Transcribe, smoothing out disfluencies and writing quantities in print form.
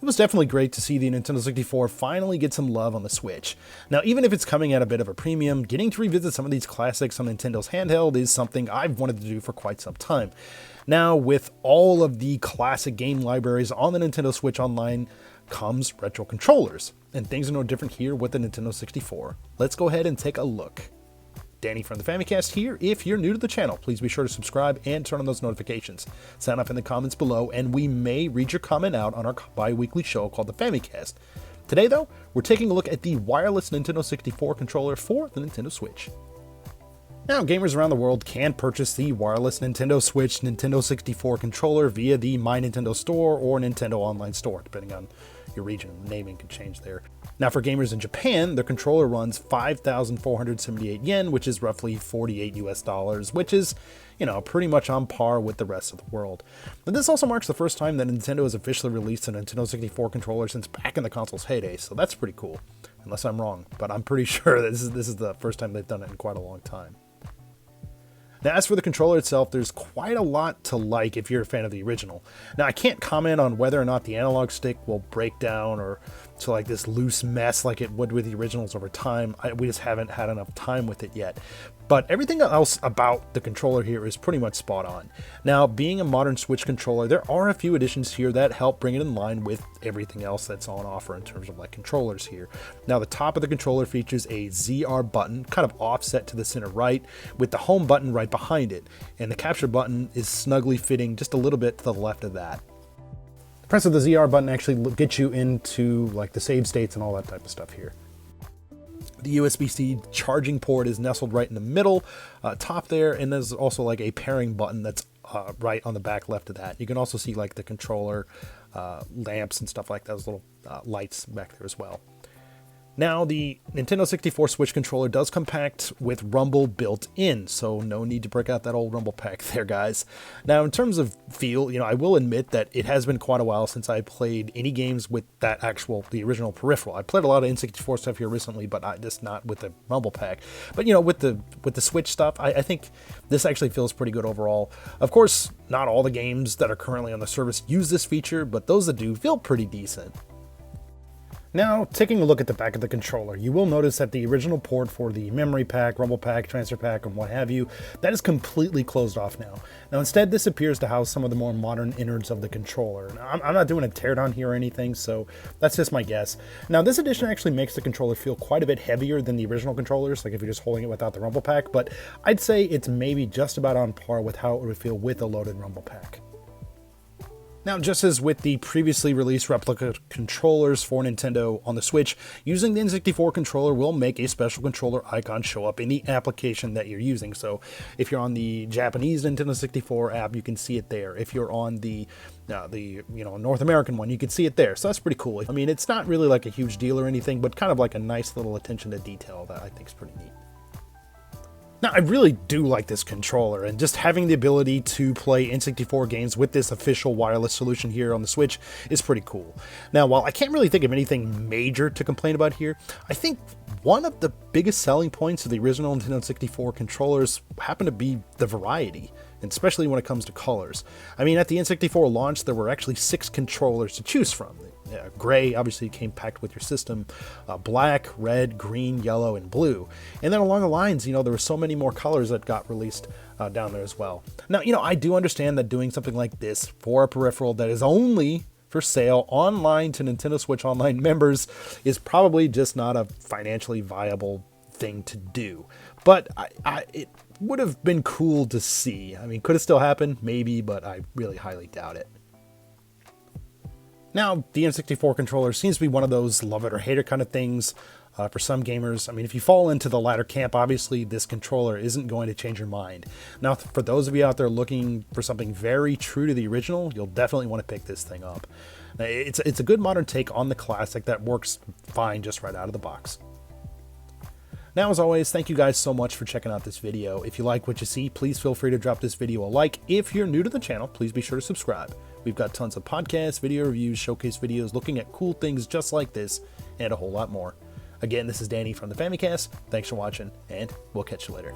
it was definitely great to see the Nintendo 64 finally get some love on the Switch. Now, even if it's coming at a bit of a premium, getting to revisit some of these classics on Nintendo's handheld is something I've wanted to do for quite some time. Now, with all of the classic game libraries on the Nintendo Switch Online comes retro controllers, and things are no different here with the Nintendo 64. Let's go ahead and take a look. Danny from the Famicast here. If you're new to the channel, please be sure to subscribe and turn on those notifications. Sound off in the comments below, and we may read your comment out on our bi-weekly show called the Famicast. Today, though, we're taking a look at the wireless Nintendo 64 controller for the Nintendo Switch. Now, gamers around the world can purchase the wireless Nintendo Switch Nintendo 64 controller via the My Nintendo Store or Nintendo Online Store, depending on your region. Naming can change there. Now, for gamers in Japan, their controller runs 5,478 yen, which is roughly 48 US dollars, which is, pretty much on par with the rest of the world. But this also marks the first time that Nintendo has officially released a Nintendo 64 controller since back in the console's heyday, so that's pretty cool. Unless I'm wrong, but I'm pretty sure this is the first time they've done it in quite a long time. Now, as for the controller itself, there's quite a lot to like if you're a fan of the original. Now, I can't comment on whether or not the analog stick will break down or to like this loose mess like it would with the originals over time. We just haven't had enough time with it yet. But everything else about the controller here is pretty much spot on. Now, being a modern Switch controller, there are a few additions here that help bring it in line with everything else that's on offer in terms of like controllers here. Now, the top of the controller features a ZR button, kind of offset to the center right, with the home button right behind it. And the capture button is snugly fitting just a little bit to the left of that. The press of the ZR button actually gets you into like the save states and all that type of stuff here. The USB-C charging port is nestled right in the middle, top there, and there's also like a pairing button that's right on the back left of that. You can also see like the controller lamps and stuff like those little lights back there as well. Now, the Nintendo 64 Switch controller does come packed with Rumble built in, so no need to break out that old Rumble pack there, guys. Now, in terms of feel, I will admit that it has been quite a while since I played any games with the original peripheral. I played a lot of N64 stuff here recently, but just not with the Rumble pack. But, with the Switch stuff, I think this actually feels pretty good overall. Of course, not all the games that are currently on the service use this feature, but those that do feel pretty decent. Now, taking a look at the back of the controller, you will notice that the original port for the memory pack, rumble pack, transfer pack, and what have you, that is completely closed off now. Now, instead, this appears to house some of the more modern innards of the controller. Now, I'm not doing a teardown here or anything, so that's just my guess. Now, this addition actually makes the controller feel quite a bit heavier than the original controllers, like if you're just holding it without the rumble pack, but I'd say it's maybe just about on par with how it would feel with a loaded rumble pack. Now, just as with the previously released replica controllers for Nintendo on the Switch, using the N64 controller will make a special controller icon show up in the application that you're using. So if you're on the Japanese Nintendo 64 app, you can see it there. If you're on the North American one, you can see it there. So that's pretty cool. I mean, it's not really like a huge deal or anything, but kind of like a nice little attention to detail that I think is pretty neat. Now, I really do like this controller, and just having the ability to play N64 games with this official wireless solution here on the Switch is pretty cool. Now, while I can't really think of anything major to complain about here, I think one of the biggest selling points of the original Nintendo 64 controllers happen to be the variety, and especially when it comes to colors. I mean, at the N64 launch, there were actually 6 controllers to choose from. Gray obviously came packed with your system, black, red, green, yellow, and blue. And then along the lines, there were so many more colors that got released down there as well. Now, I do understand that doing something like this for a peripheral that is only for sale online to Nintendo Switch Online members is probably just not a financially viable thing to do. But it would have been cool to see. I mean, could it still happen? Maybe, but I really highly doubt it. Now, the N64 controller seems to be one of those love it or hate it kind of things for some gamers. I mean, if you fall into the latter camp, obviously this controller isn't going to change your mind. Now, for those of you out there looking for something very true to the original, you'll definitely want to pick this thing up. Now, it's a good modern take on the classic that works fine just right out of the box. Now, as always, thank you guys so much for checking out this video. If you like what you see, please feel free to drop this video a like. If you're new to the channel, please be sure to subscribe. We've got tons of podcasts, video reviews, showcase videos, looking at cool things just like this, and a whole lot more. Again, this is Danny from the Famicast. Thanks for watching, and we'll catch you later.